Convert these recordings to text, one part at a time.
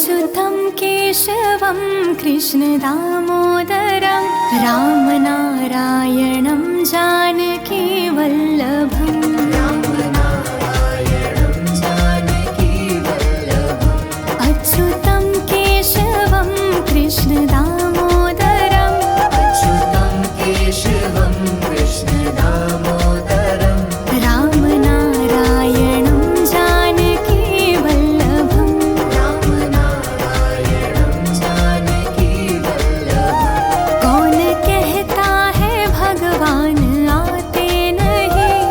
अच्युतं केशवं कृष्णदामोदरं रामनारायणं जानकीवल्लभम् अच्युतं केशवं कृष्णदामोदरं रामनारायणं जानकीवल्लभम् कौन कहता है भगवान आते नहीं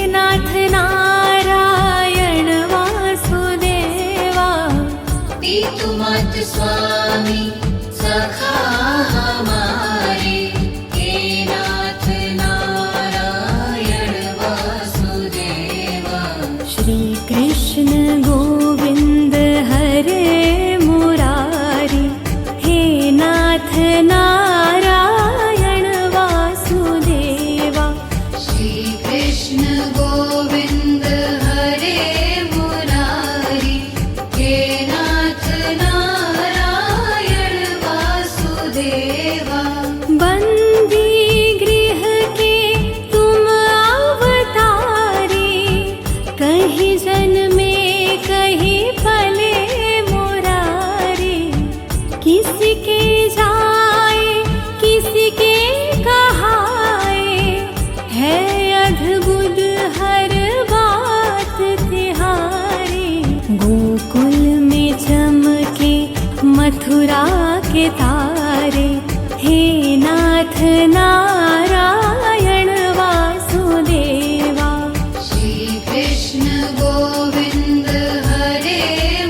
नाथ नारायण वासुदेवा, पितुमात स्वामी सखा हमारे, हे नाथ नारायण वासुदेवा। श्री कृष्ण गोविंद हरे मुरारी, हे नाथ नारायण वासुदेवा। श्री कृष्ण गोविंद हरे मुरारी, हे नाथ नारायण वासुदेवा। बंदी गृह के तुम अवतारी, कहीं जन्मे कहीं पले मुरारी। किसी के जाए किसी के कहाए, है अद्भुत हर बात तिहारी। गोकुल में चमके मथुरा के तारे, हे नाथ नारायण वासुदेवा। श्री कृष्ण गोविंद हरे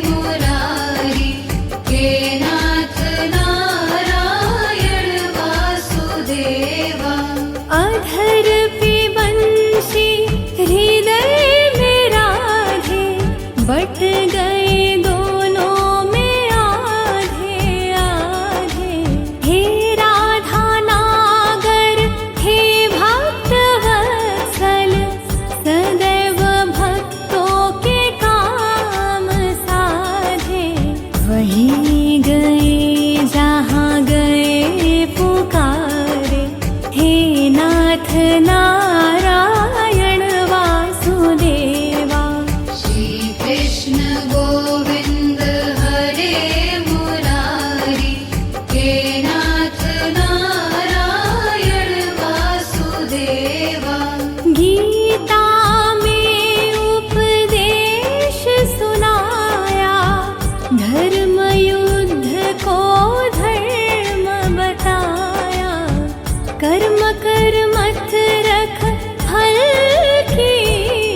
मुरारी, हे नाथ नारायण वासुदेवा। अधर पे बंशी हृदय में राधे, बट गए दोनों में आधे आधे। हे राधा नागर हे भक्त वत्सल, सदैव भक्तों के काम साधे। वहीं गए जहाँ गए पुकारे, हे नाथ नारायण वासुदेवा। श्री कृष्ण गोविंद हरे मुरारी, हे नाथ नारायण वासुदेवा। गीता में उपदेश सुनाया, धर्म युद्ध को धर्म बताया। कर्म कर मत रख फल की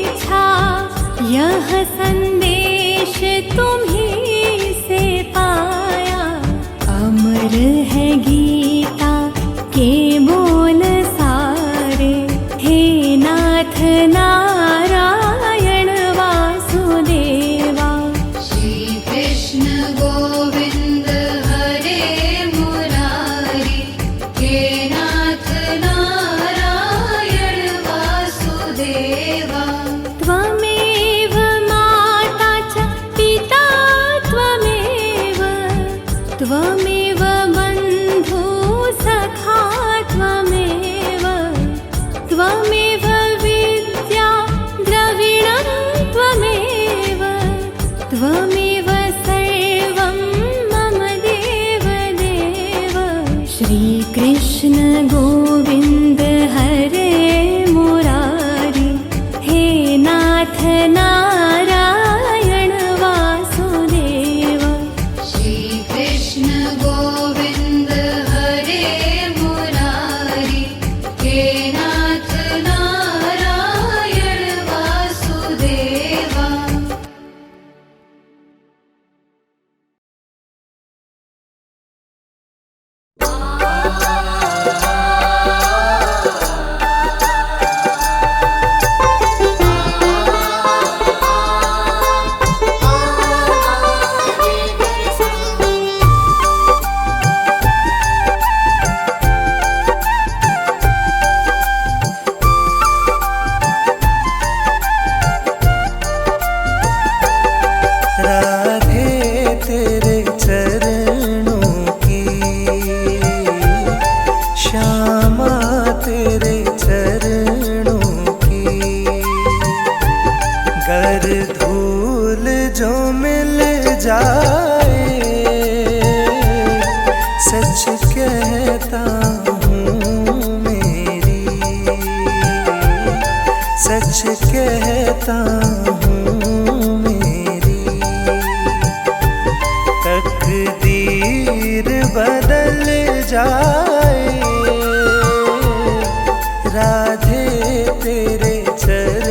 इच्छा, यह संदेश तुम्हीं से पाया। अमर है गीता के बोल सारे, हे नाथ नारायण वासुदेवा। श्री कृष्ण गोविंद हरे मुरारी, हे नाथ नारायण वासुदेवा। त्वमेव माता च पिता त्वमेव, त्वमेव बन्धु सखा त्वमेव, त्वमेव विद्या द्रविणं त्वमेव, त्वमेव सर्वं मम देव देव। श्री कृष्ण गोविंद हरे मुरारी, हे नाथ नारायण वासुदेवा। श्री कृष्ण गोविंद हरे मुरारी, हे नाथ नारायण वासुदेवा। सच कहता हूँ मेरी तकदीर बदल जाए, राधे तेरे चरण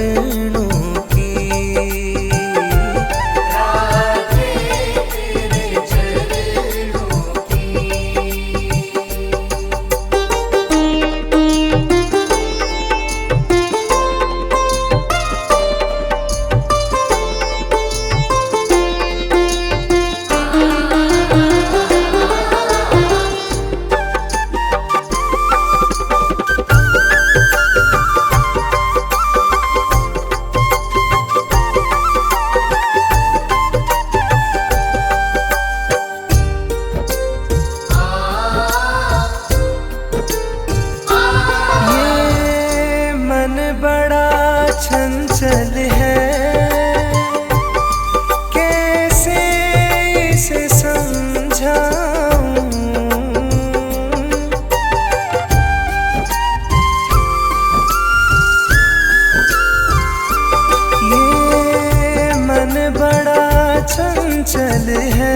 हिमाचल है,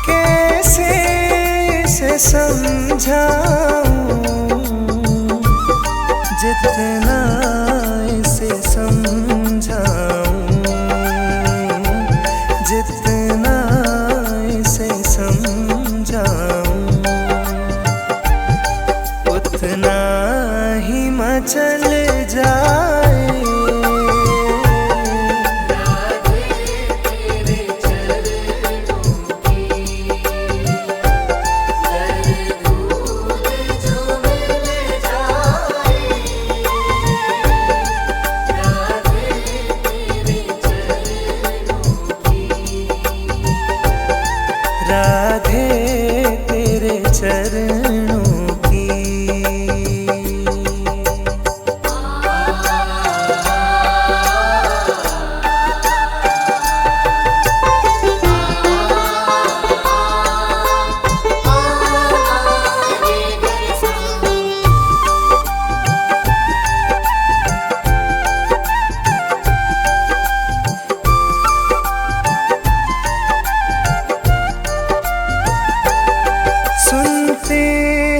कैसे इसे समझाऊं, जितना इसे समझाऊं, जितना इसे समझाऊं, उतना हिमाचल जाए। राधे तेरे चरणों की। सुनते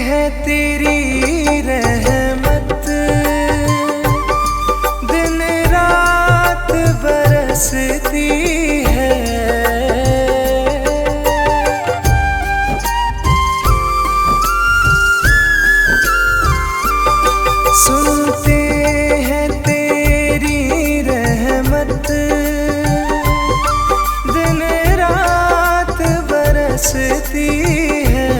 हैं तेरी रहमत, दिन रात बरसती है। सुनते हैं तेरी रहमत, दिन रात बरसती है।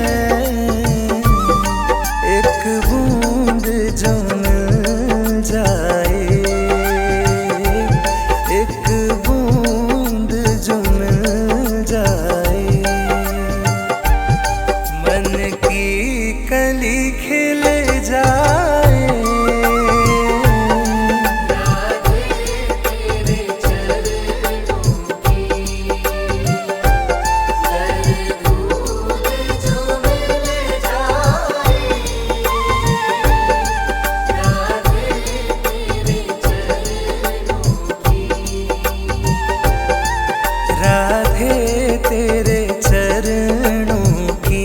एक बूंद जो मिल जाए, एक बूंद जो मिल जाए, मन की कली खिल जाए। राधे तेरे चरणों की।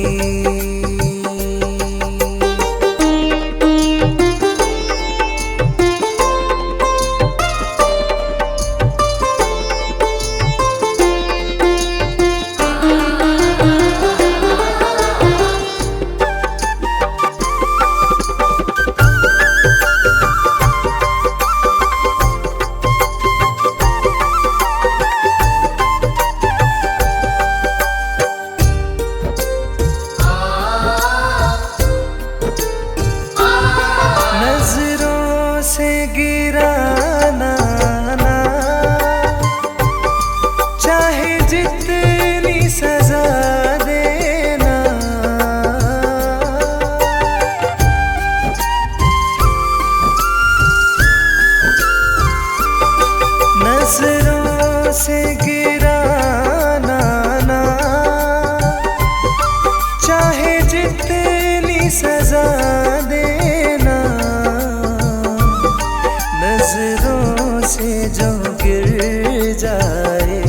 नजरों से गिराना ना, चाहे जितनी सजा देना। नजरों से गिराना ना, चाहे जितनी सजा देना। नजरों से जो गिर जाए,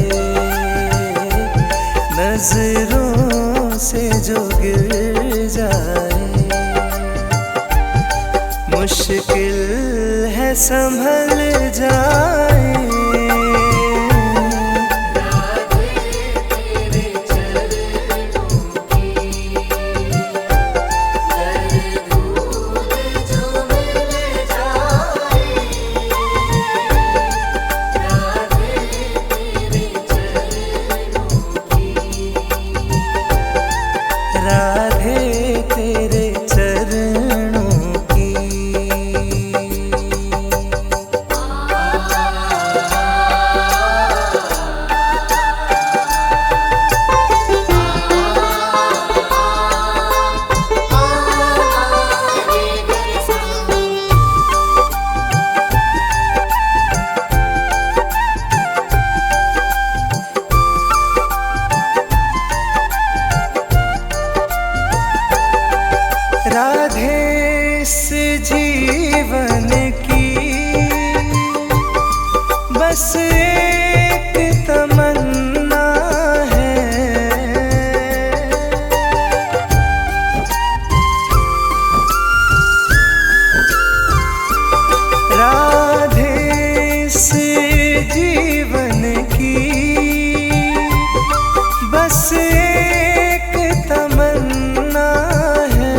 नजरों से जो गिर जाए, मुश्किल है संभल जाए। राधे तेरे चरणों की। राधे इस जीवन की बस एक तमन्ना इस जीवन की बस एक तमन्ना है,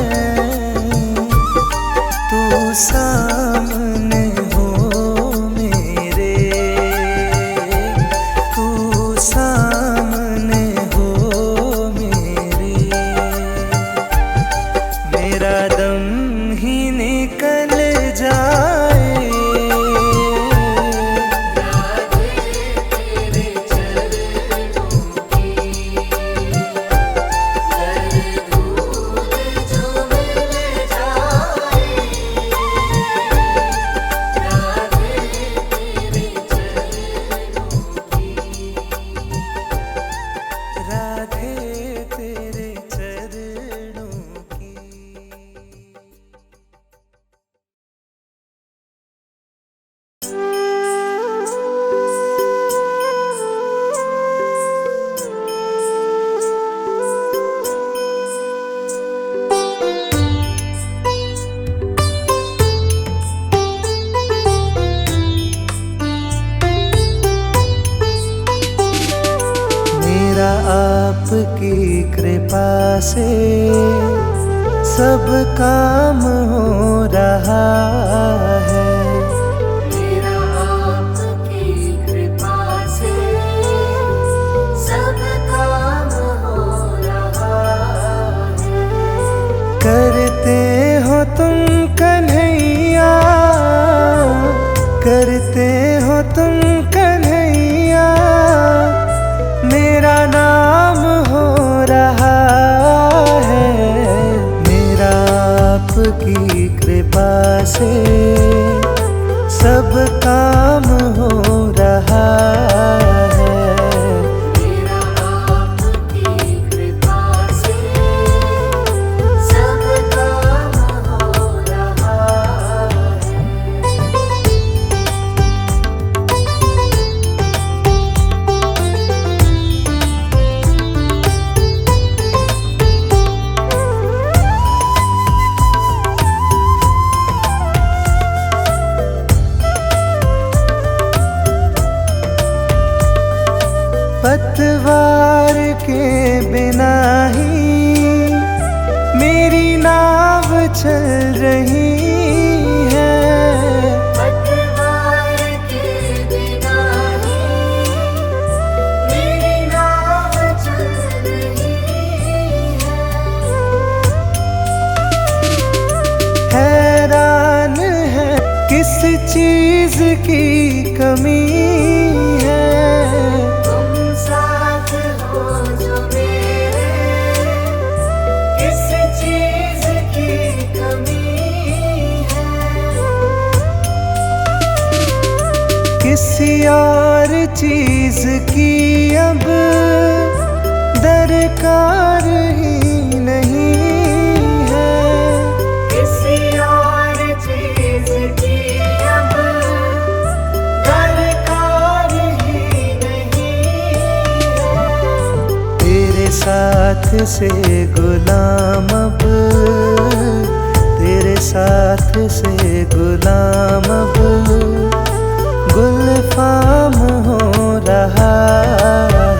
तू सामने हो मेरे, तू सामने हो मेरे, मेरा दम ही निकल जाए। राधे तेरे चरणों की। मेरा आपकी कृपा से सब काम हो रहा है, मेरा आपकी कृपा से सब काम हो रहा है। करते हो तुम कन्हैया, करते हो तुम कन्हैया, मेरा नाम हो रहा है, मेरा आपकी कृपा से सब काम हो रहा है। मेरा आपकी कृपा से सब काम हो रहा है। पतवार के बिना ही मेरी नाव चल रही है, पतवार के बिना ही मेरी नाव चल रही है। हैरान है किस चीज की कमी है, तुम साथ हो जो मेरे, किस चीज की कमी है। किसी और चीज की अब दरकार ही नहीं है, किसी और चीज की अब दरकार ही नहीं है। तेरे साथ से गुलाम अब, तेरे साथ से गुलाम अब गुलफाम हो रहा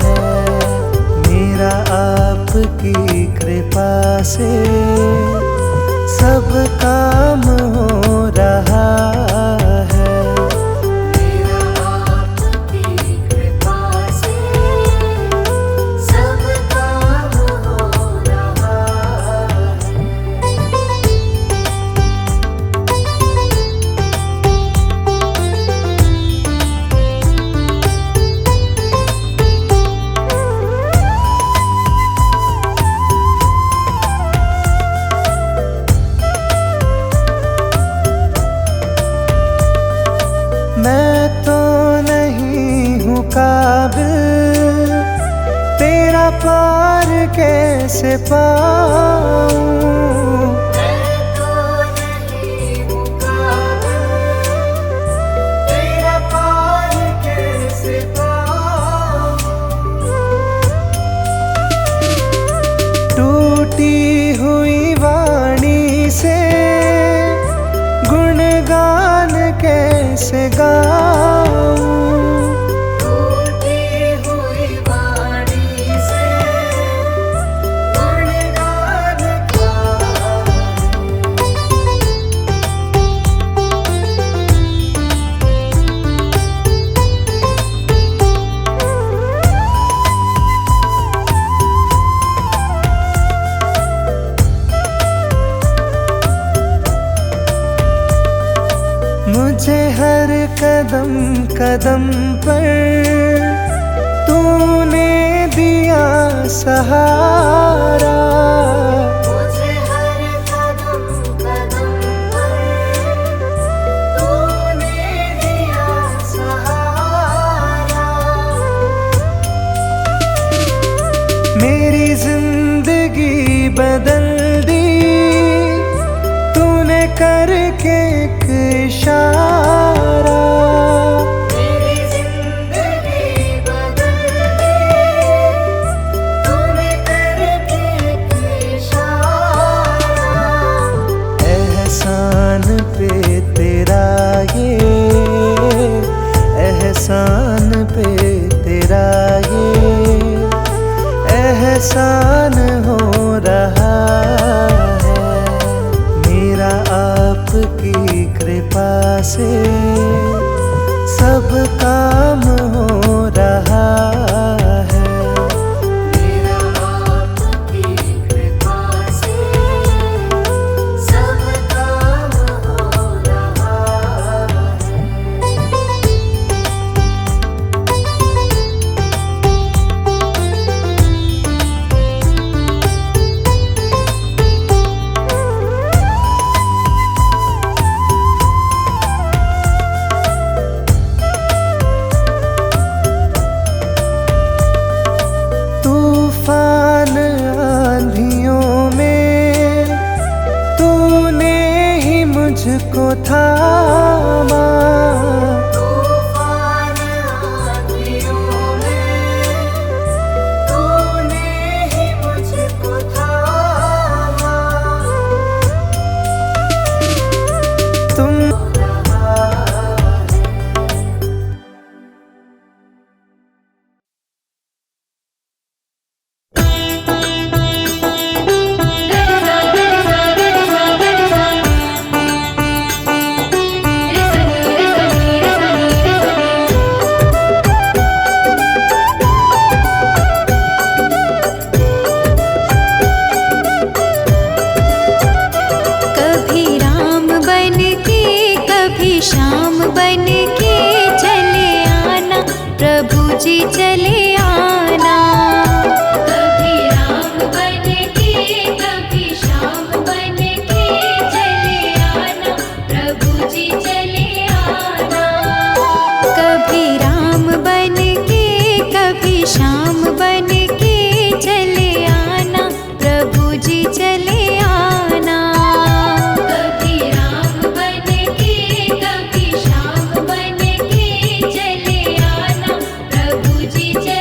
है, मेरा आपकी कृपा से सब काम हो रहा है। मेरा आपकी कृपा से सब काम हो रहा है। मैं तो नहीं हूँ काबिल, तेरा पार कैसे पाऊँ, मैं तो नहीं हूँ काबिल, तेरा पार कैसे पाऊँ। टूटी हुई वाणी से गुणगान कैसे कैसे गाऊं। टूटी हुई वाणी से गुणगान गाऊं। मुझे हर कदम कदम पर तूने दिया सहारा। मुझे हर कदम कदम पर तूने दिया सहारा। मेरी जिंदगी बदल दी तूने करके एक इशारा। मेरी जिंदगी बदल दी तूने करके एक इशारा। एहसान पे तेरा ये, एहसान पे तेरा ये एहसान हो रहा है मेरा आपकी कृपा से सब काम हो रहा है। मेरा आपकी कृपा से सब काम हो रहा है। तूफान आंधियों में तूने ही मुझको थामा। तूफान आंधियों में तूने ही मुझको थामा। तुम कभी राम बन के कभी श्याम बन के चले आना प्रभु जी चले आना। कभी राम बन के कभी श्याम बन के चले आना प्रभु जी चले आना। कभी राम बन के कभी श्याम बन के चले आना प्रभु जी चले आना। कभी राम बन के कभी श्याम बन के चले आना प्रभु जी चले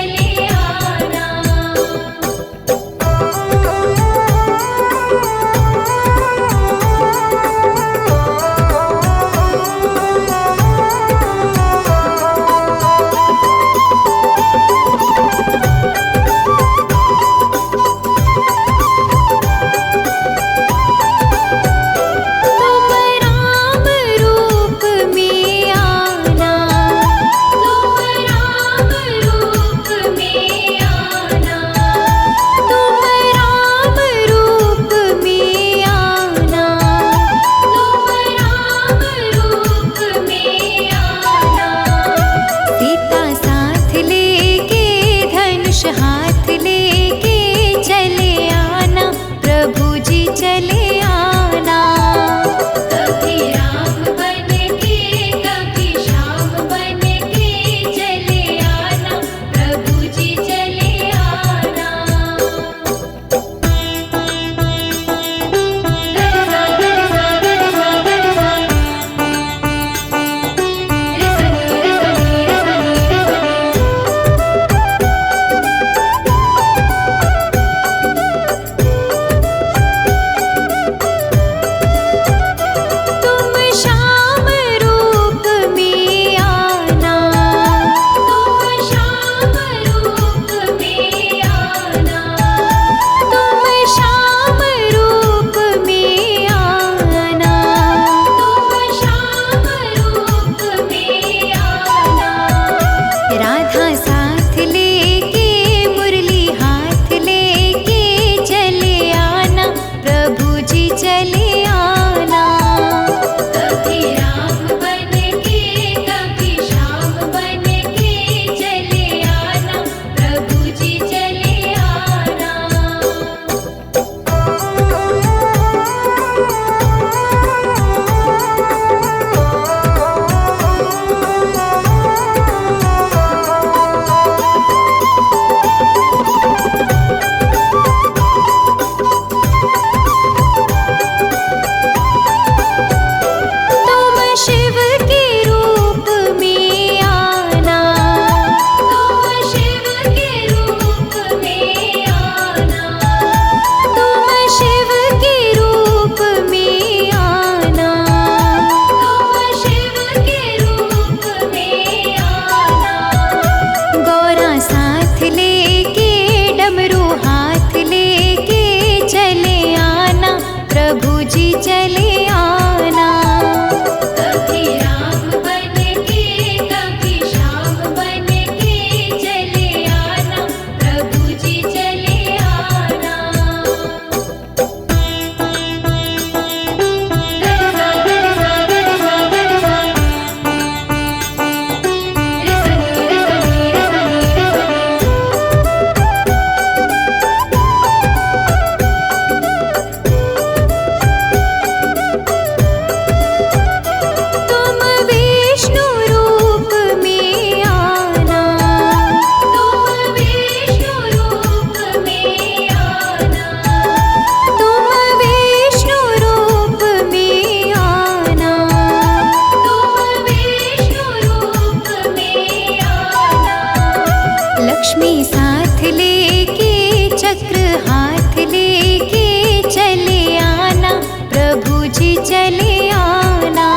लक्ष्मी साथ लेके चक्र हाथ लेके चले आना, प्रभु जी चले आना।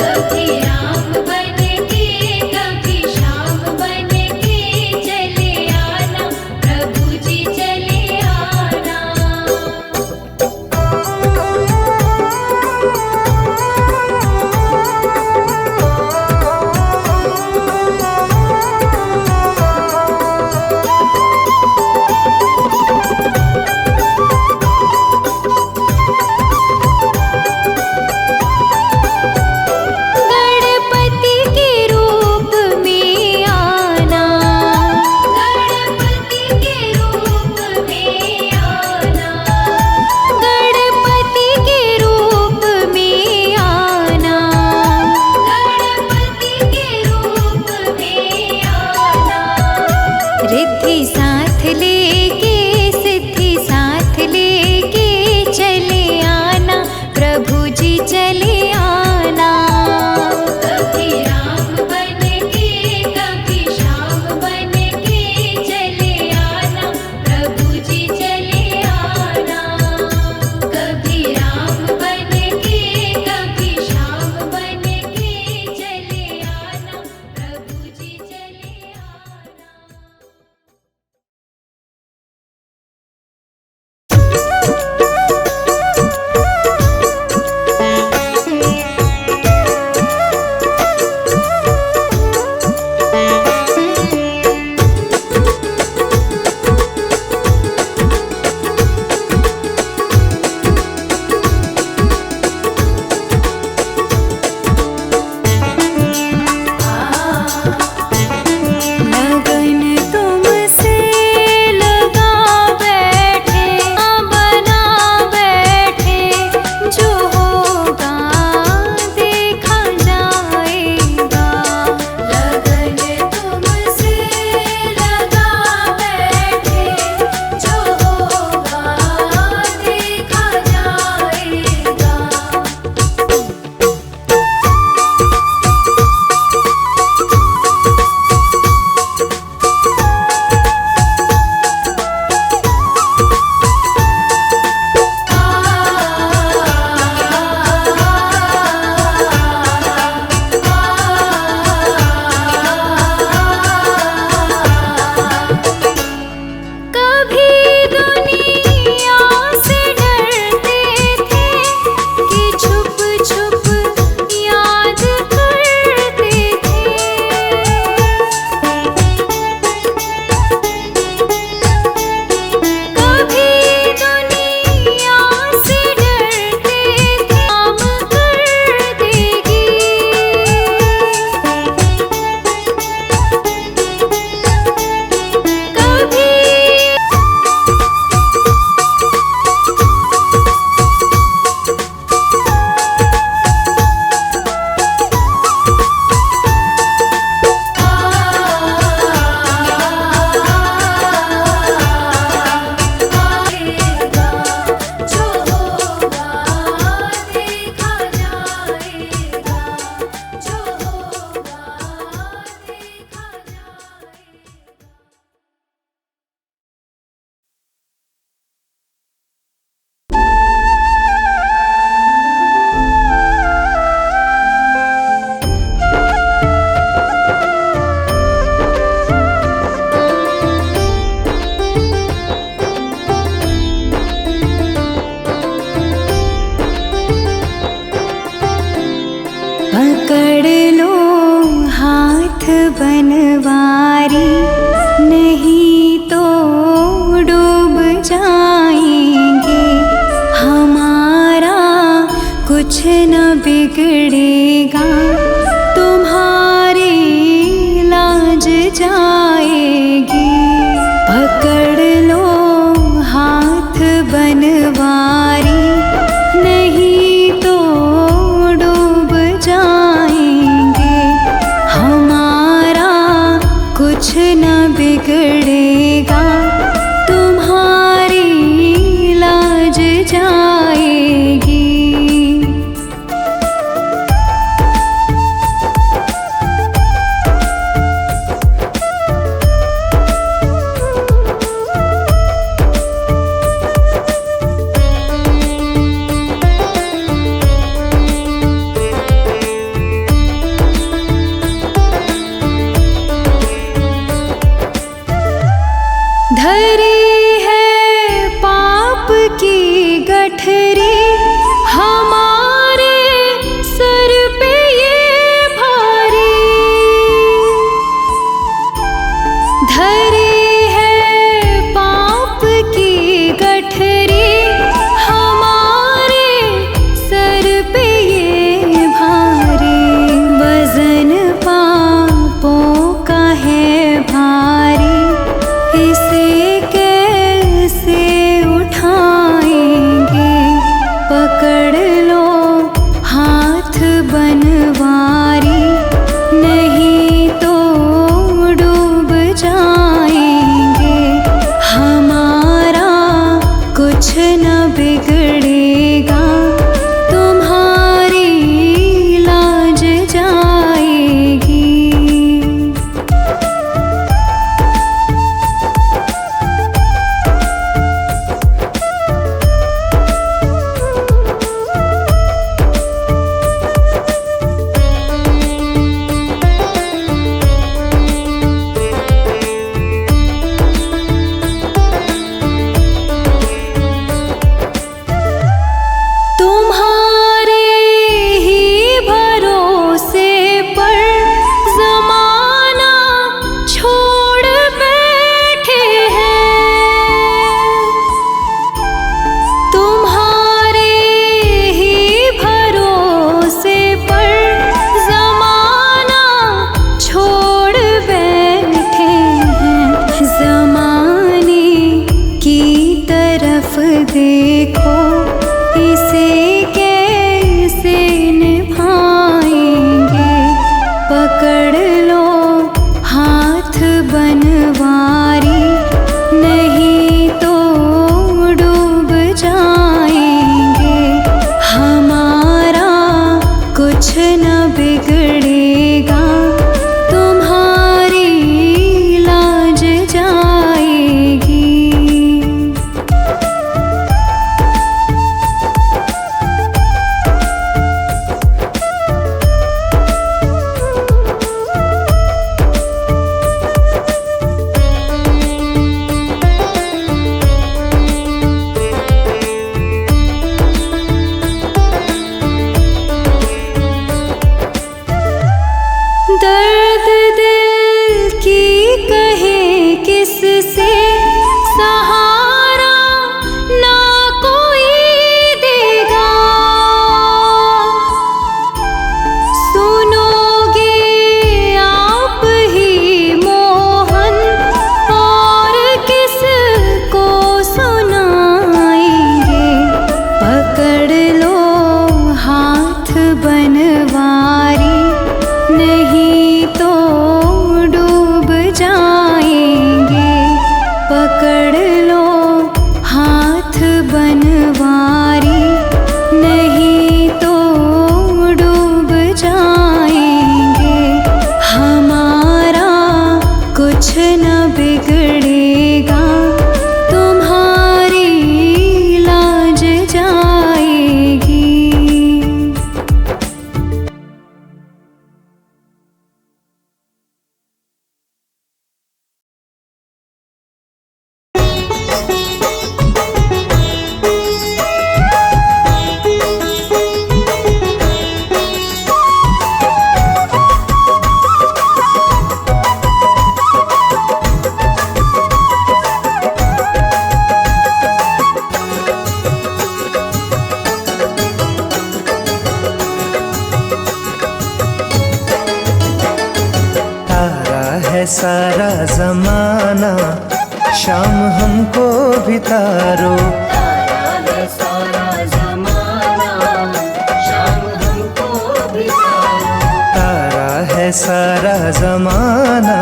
कभी राम बन के कभी श्याम बन के चले आना, प्रभु जी चले आना। गणपति के रूप में आना, गणपति के रूप में आना, गणपति के रूप में आना, गणपति के रूप में आना। रिद्धि साथ लेके सिद्धि साथ लेके चले आना, प्रभु जी चले आना। कभी राम बन के कभी श्याम बन के चले आना, प्रभु जी चले आना। कभी राम बन के कभी श्याम बन के चले आना, प्रभु जी चले आना। लगन तुमसे लगा बैठे, बना बैठे, जो होगा देखा जाएगा। लगन तुमसे लगा बैठे, जो होगा देखा जाएगा। कभी दुनिया से डरते थे कि छुप छुप याद करते थे। कभी दुनिया से डरते थे, काम कर देगी। कभी जो होगा देखा जाएगा, जो होगा देखा जाएगा। पकड़ लो हाथ बनवारी, नहीं तो डूब जाएंगे। हमारा कुछ न बिगड़ेगा, तुम्हारी लाज जाएगी। पकड़ लो हाथ बनवारी, नहीं तो डूब जाएंगे। हमारा कुछ न बिगड़ेगा, तुम्हारी लाज जाएगी। लो हाथ बनवारी, नहीं तो डूब जाएंगे। हमारा कुछ न बिगड़ेगा, तुम्हारी लाज जाएगी। दर्द दिल की कहे किससे, सहारा ना कोई देगा। सुनोगे आप ही मोहन, और किसको सुनाएंगे। पकड़ लो हाथ बनवारी, नहीं तो डूब जाएंगे। पकड़ लो हाथ बनवारी, नहीं तो डूब जाएंगे। हमारा कुछ न बिगड़ेगा, तुम्हारी लाज जाएगी। तारा है सारा जमाना, शाम हमको भी तारो। तारा है सारा जमाना, शाम हमको बितारो। तारा है सारा जमाना,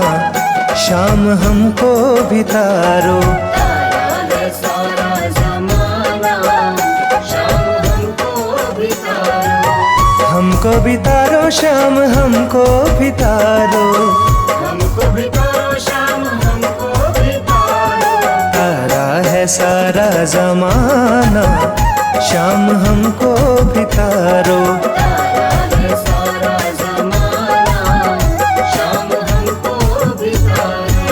शाम हमको भी तारो। तारा है सारा जमाना, शाम हमको बितारो। हमको भी तारो, शाम हमको भी तारो। हमको बितारो, शाम हमको बितारो। तारा है सारा जमाना, शाम हमको भी तारो। तारा है सारा जमाना, शाम हमको बितारो।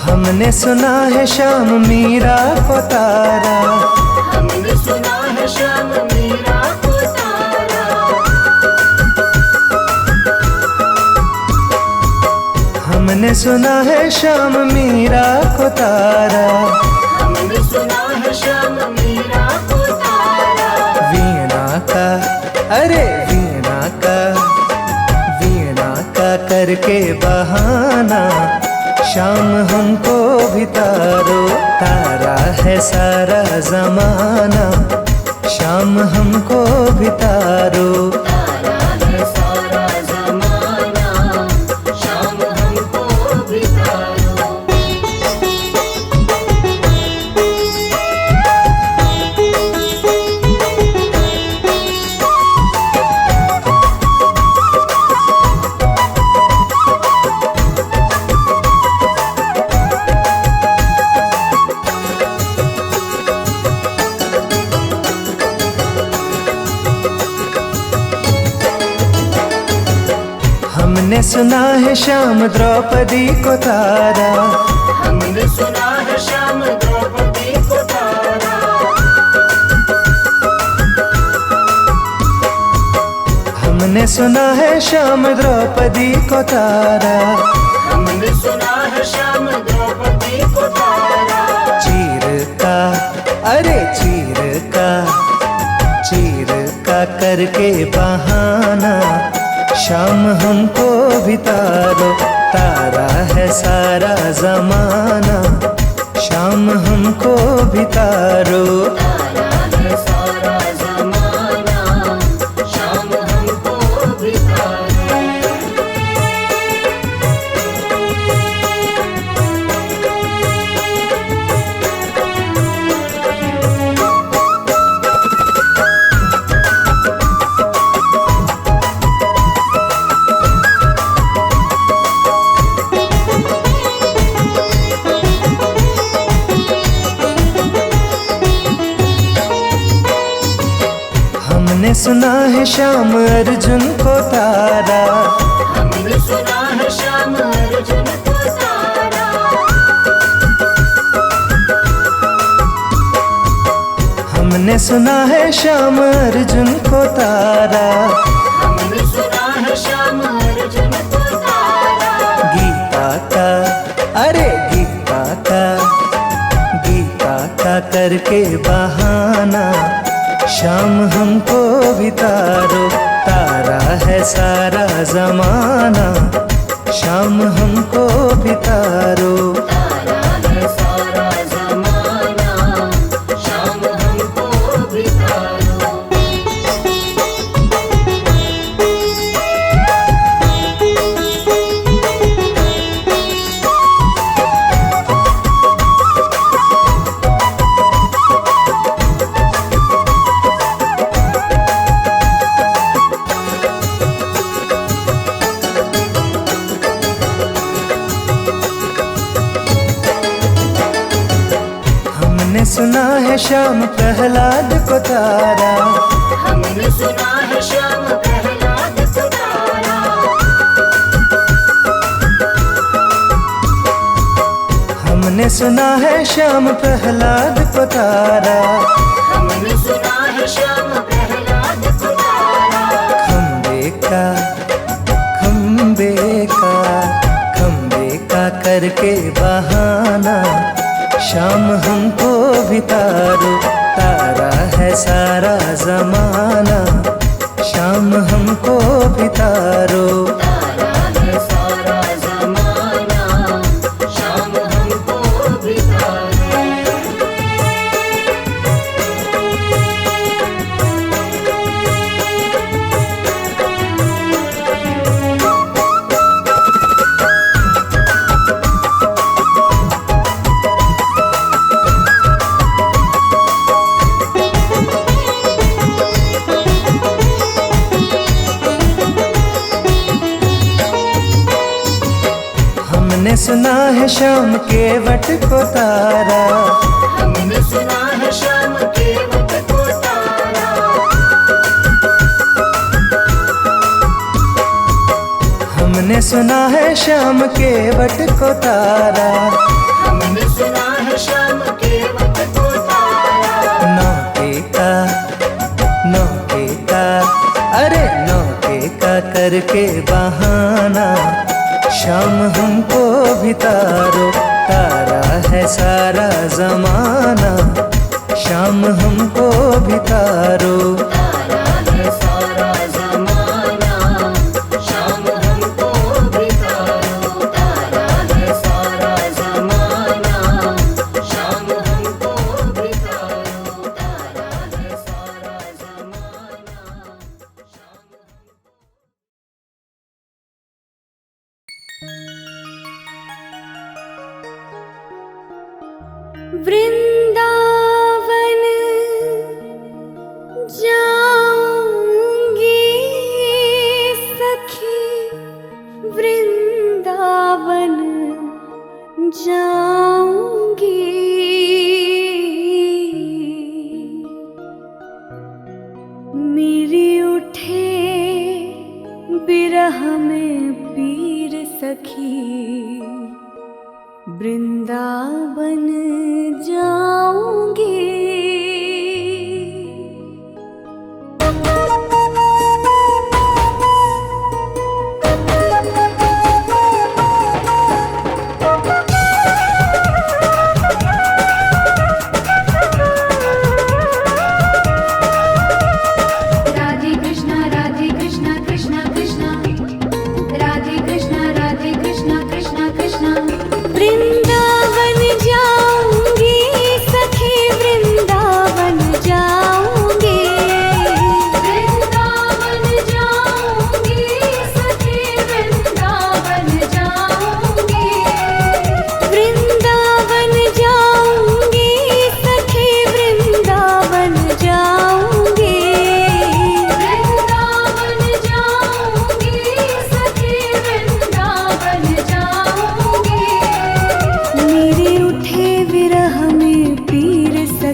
हमने सुना है शाम मीरा को तारा। हमने सुना है शाम मीरा को तारा। हमने सुना है शाम मीरा को तारा। हमने सुना है शाम मीरा को तारा। वीणा का, अरे वीणा का, वीणा का करके बहाना, शाम हमको भी तारो। तारा है सारा जमाना, शाम हमको भी तारो। तारा है सारा जमाना, शाम हमको बितारो। हमने सुना है शाम द्रौपदी को तारा। हमने सुना है शाम द्रौपदी को तारा। हमने सुना है शाम द्रौपदी को तारा। हमने सुना है शाम द्रौपदी को तारा। अरे चीर का करके बहाना शाम हमको बितारो, तारा है सारा जमाना शाम हमको बितारो। तारा है सारा जमाना शाम हमको बितारो। हमने सुना है श्याम अर्जुन को तारा, हमने सुना है श्याम अर्जुन को तारा। हमने सुना है श्याम अर्जुन को तारा। हमने सुना है श्याम अर्जुन को तारा। गीता का अरे गीता का करके बहाना शाम हमको बितारो, तारा है सारा जमाना शाम हमको बितारो। तारा है सारा जमाना शाम हमको बितारो। हमने सुना है श्याम प्रहलाद को तारा। हमने सुना है श्याम प्रहलाद को तारा। हमने सुना है श्याम प्रहलाद को तारा। हमने सुना है श्याम प्रहलाद को तारा। खम्बे का करके बहाना शाम हमको बितारो, तारा है सारा जमाना शाम हमको बितारो। तारा है सारा जमाना शाम हमको बितारो। हमने सुना है श्याम केवट को तारा। हमने सुना है श्याम केवट को तारा। हमने सुना है श्याम केवट को तारा। हमने सुना है श्याम केवट को तारा। नौके का करके बहाना शाम हमको बितारो, तारा है सारा जमाना शाम हमको बितारो। तारा है सारा जमाना शाम हमको बितारो। तारा है सारा जमाना शाम हमको बितारो। तारा है सारा जमाना शाम। वृंदावन जाऊंगी सखी, वृंदावन जाऊंगी। मेरी उठे बिरह में पीर सखी, वृंदावन जा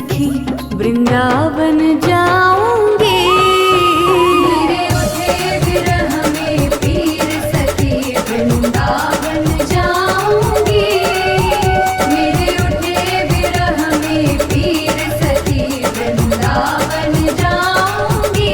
सखी वृंदावन जाऊंगी। मेरे उठे विरह में पीर सखी वृंदावन जाऊंगी। मेरे उठे विरह में पीर सखी वृंदावन जाऊंगी।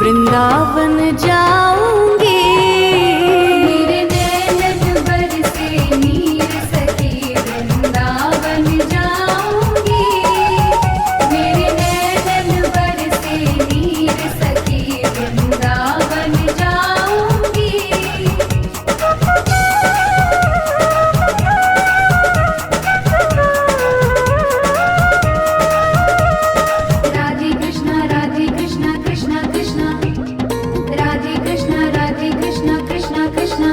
वृंदावन जाऊंगी। मेरे नैन बरसे नीर सखी वृंदावन जाऊंगी। मेरे नैन बरसे नीर सखी वृंदावन जाऊंगी। राधे कृष्णा कृष्णा कृष्णा राधे कृष्णा कृष्णा कृष्णा।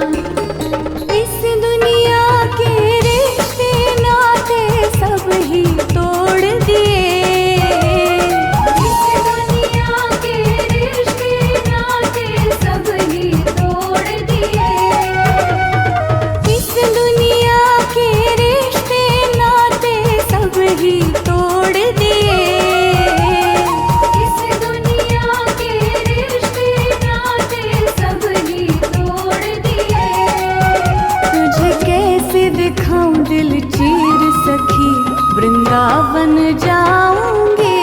इस दुनिया के रिश्ते नाते सब ही तोड़ दिए। इस दुनिया के रिश्ते नाते सब ही तोड़ दिए। इस दुनिया के रिश्ते नाते सब ही तोड़ दिए। इस दुनिया के रिश्ते नाते सब ही तोड़ दिए। तुझे कैसे दिखाऊं दिल चीर सखी वृंदावन जाऊंगी।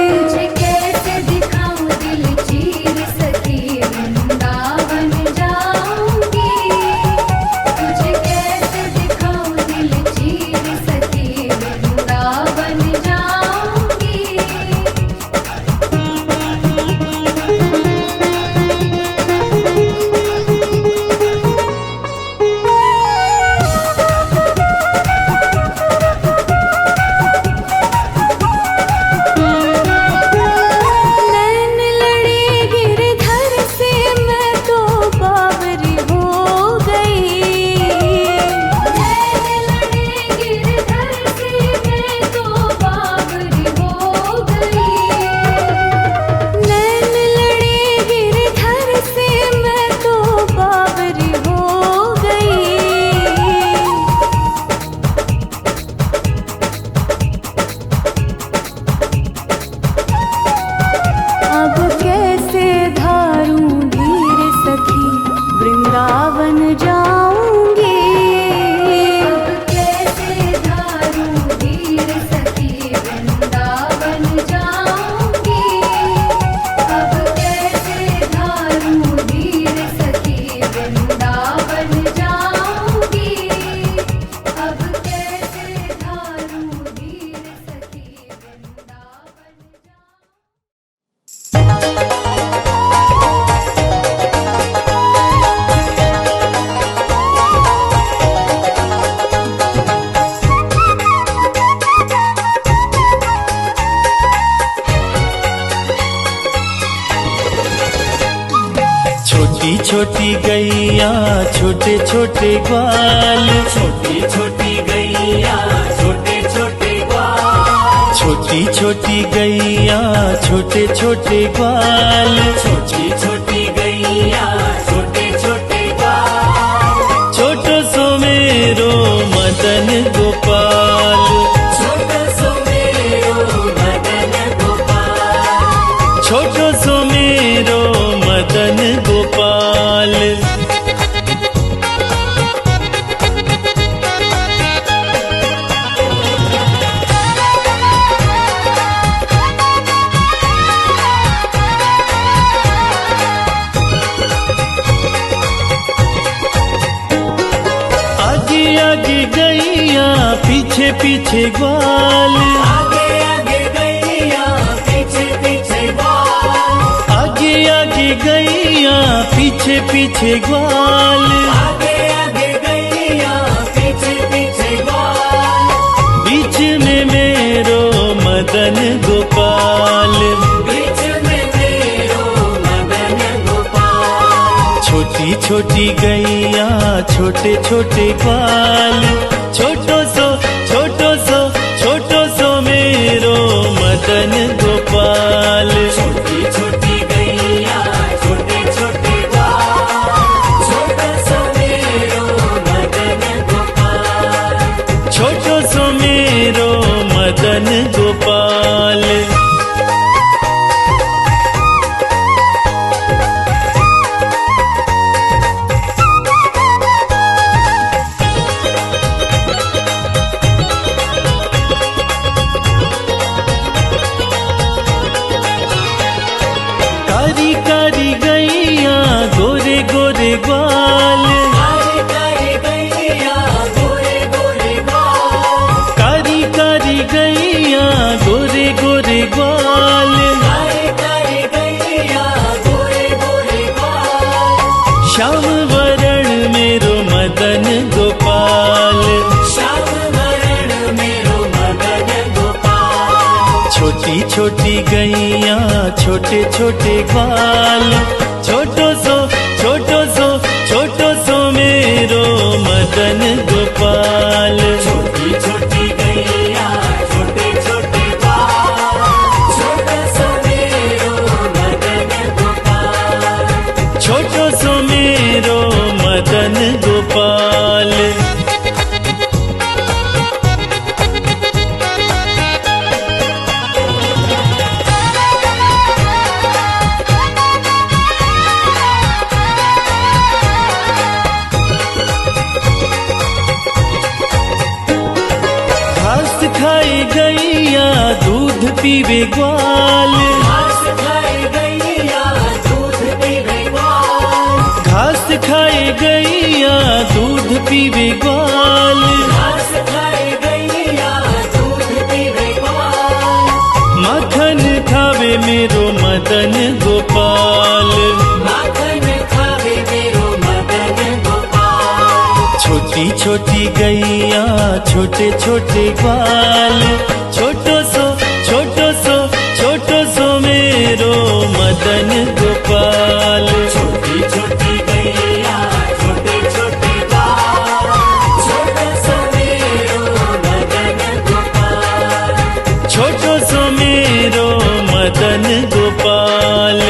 तुझे कैसे दिखाऊं दिल चीर सखी वृंदावन जाऊंगी। तुझे कैसे दिखाऊं दिल चीर सखी वृंदावन जाऊंगी। नैन लड़े गिरधर से मैं तो बावरी हो गई। नैन लड़े गिरधर से मैं तो बावरी हो गई। नैन लड़े गिरधर से मैं तो बावरी हो गई। अब कैसे धारूं धीर सखी वृंदावन जाऊंगी। अब कैसे धारूं धीर सखी वृंदावन जाऊंगी। अब कैसे धारूं धीर सखी वृंदावन जाऊंगी। अब कैसे धारूं धीर सखी वृंदावन जाऊंगी। छोटी छोटी गैया छोटे छोटे ग्वाल। छोटी छोटी गैया छोटे छोटे ग्वाल। छोटी छोटी गैया छोटे छोटे ग्वाल। छोटी छोटी गैया छोटे छोटे ग्वाल। छोटो सो मेरो मदन गोपाल। छोटो सो मेरो मदन गोपाल। छोटो सो मेरो मदन गोपाल। पीछे पीछे ग्वाल, आगे आगे गैया पीछे पीछे ग्वाल, आगे आगे गैया पीछे पीछे ग्वाल, आगे आगे गैया पीछे पीछे ग्वाल, बीच में मेरो मदन गोपाल, बीच में मेरो मदन गोपाल। छोटी छोटी गैया छोटे छोटे ग्वाल, छोटो सो मेरो मदन गोपाल। छोटी छोटी गैया छोटे छोटे ग्वाल, छोटा सा मेरो मदन गोपाल, छोटो सो मेरो मदन गोपाल। कारी कारी गैया गोरे गोरे ग्वाल, कारी कारी गैया गोरे गोरे ग्वाल, कारी कारी गैया गोरे गोरे ग्वाल, कारी कारी गैया गोरे गोरे ग्वाल, श्याम वरण मेरो मदन गोपाल। श्याम वरण मेरो मदन गोपाल। छोटी छोटी गैया छोटे छोटे ग्वाल, छोटो सो मेरो मदन गोपाल। छोटी छोटी गैया छोटे छोटे ग्वाल, छोटा सा मेरो मदन गोपाल, छोटो सो मेरो मदन गोपाल। घास खाए गैया दूध पीवे ग्वाल, घास खाए गैया दूध पीवे ग्वाल, घास खाए गैया दूध पीवे ग्वाल, घास खाए गैया दूध पीवे ग्वाल, माखन खावे मेरो मदन गोपाल। माखन खावे मेरो मदन गोपाल। छोटी छोटी गैया छोटे छोटे ग्वाल, छोटो सो मेरो मदन गोपाल। छोटी छोटी गैया छोटे छोटे ग्वाल, छोटा सा मेरो मदन गोपाल, छोटो सो मेरो मदन गोपाल।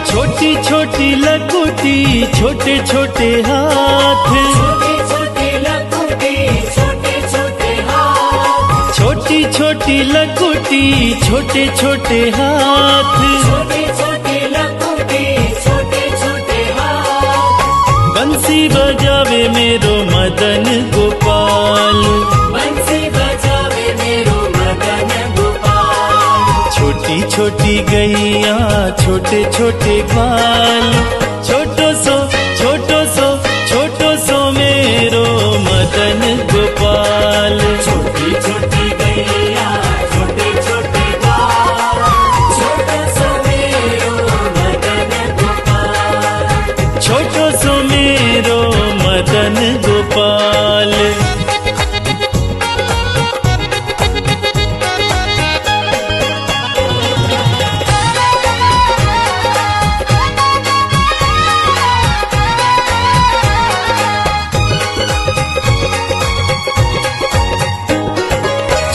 छोटी छोटी लकुटी छोटे छोटे हाथ, छोटी छोटी लकुटी छोटे छोटे हाथ, छोटी छोटी लकुटी छोटे छोटे हाथ, छोटी छोटी लकुटी छोटे छोटे हाथ, बंसी बजावे मेरो मदन गोपाल। बंसी बजावे मेरो मदन गोपाल। छोटी छोटी गैया छोटे छोटे ग्वाल, छोटो सो मेरो मदन गोपाल। छोटी छोटी गैया छोटे छोटे ग्वाल, छोटा सा मेरो मदन गोपाल, छोटो सो मेरो मदन गोपाल।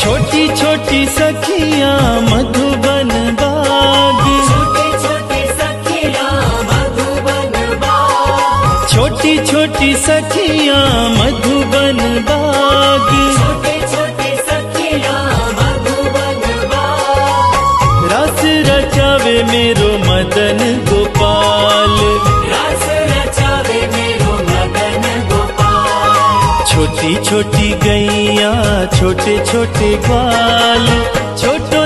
छोटी छोटी सखियां मधुबन बाग, छोटी छोटी सखियां मधुबन बाग, छोटी छोटी सखियां मधुबन बाग, छोटी छोटी सखियां मधुबन बाग, रस रचावे मेरो मदन गोपाल। रस रचावे मेरो मदन गोपाल। छोटी छोटी गैया छोटे छोटे ग्वाल, छोटो